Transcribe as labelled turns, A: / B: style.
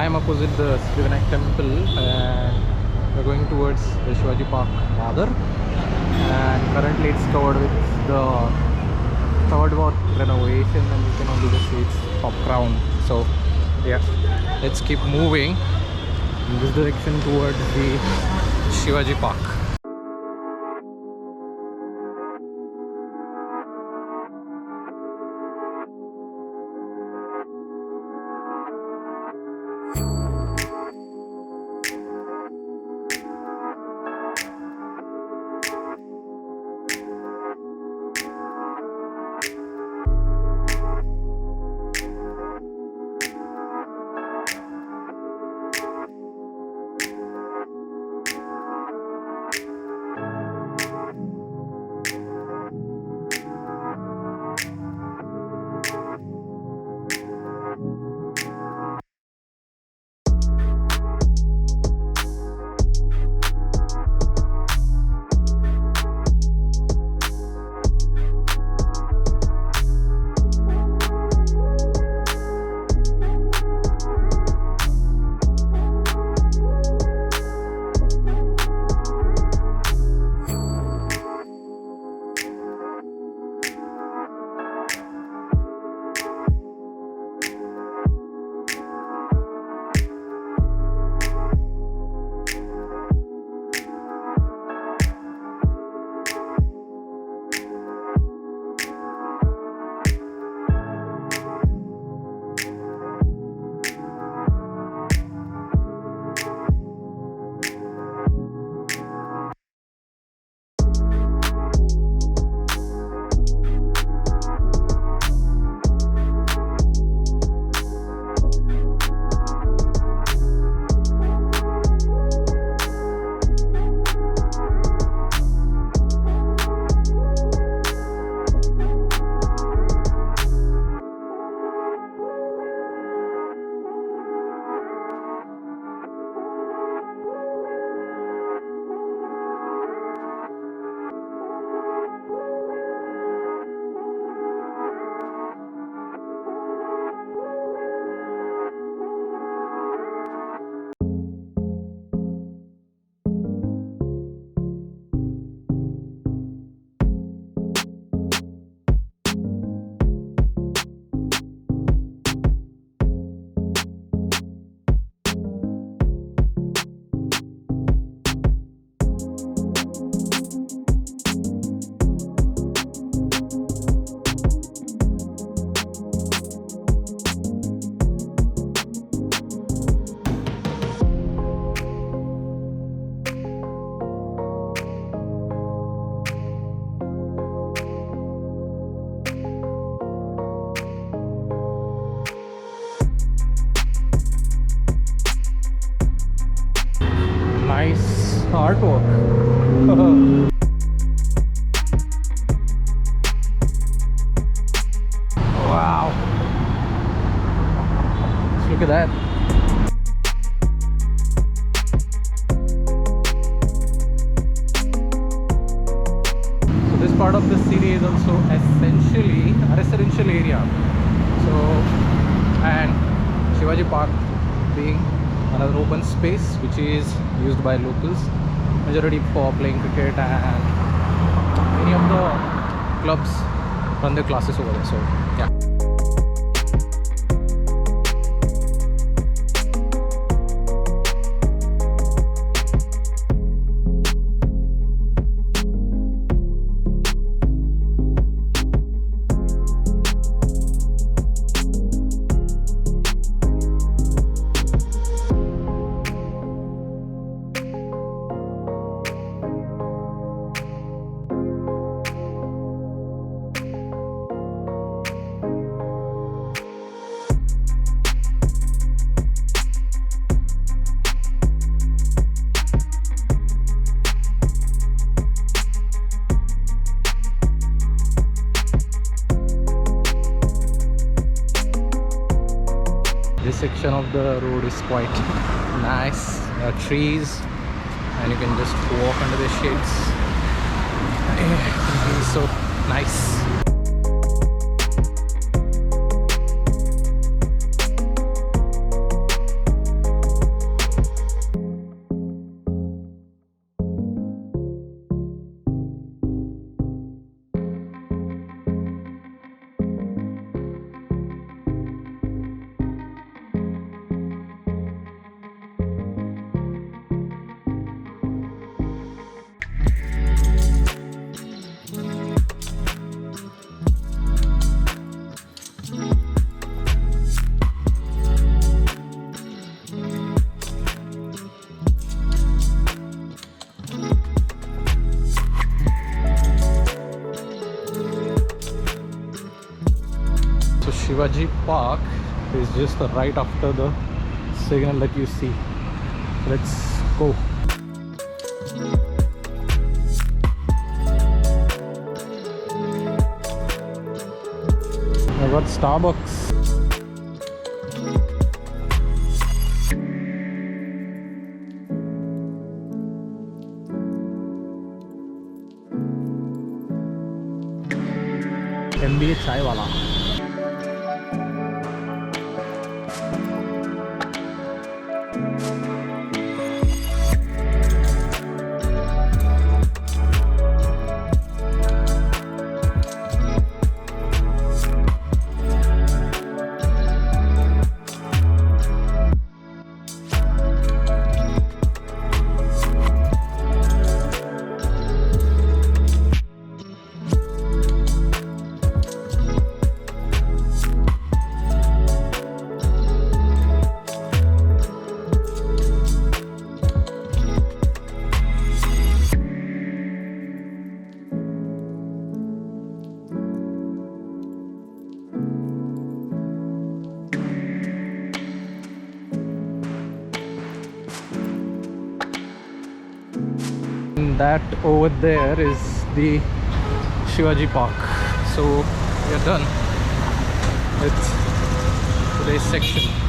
A: I am opposite the Siddhivinayak temple and we're going towards the Shivaji Park, Dadar. And currently it's covered with the third work renovation and you can only just see its top crown. So yeah, let's keep moving in this direction towards the Shivaji Park. Nice artwork. Wow. Let's look at that. So this part of the city is also essentially a residential area. So, and Shivaji Park being another open space which is used by locals majority for playing cricket, and many of the clubs run their classes over there. So yeah. This section of the road is quite nice. There are trees and you can just walk under the shades. It's so nice. Shivaji Park is just right after the signal that you see. Let's go. I got Starbucks. MBA चाय वाला. That over there is the Shivaji Park. So we are done with today's section.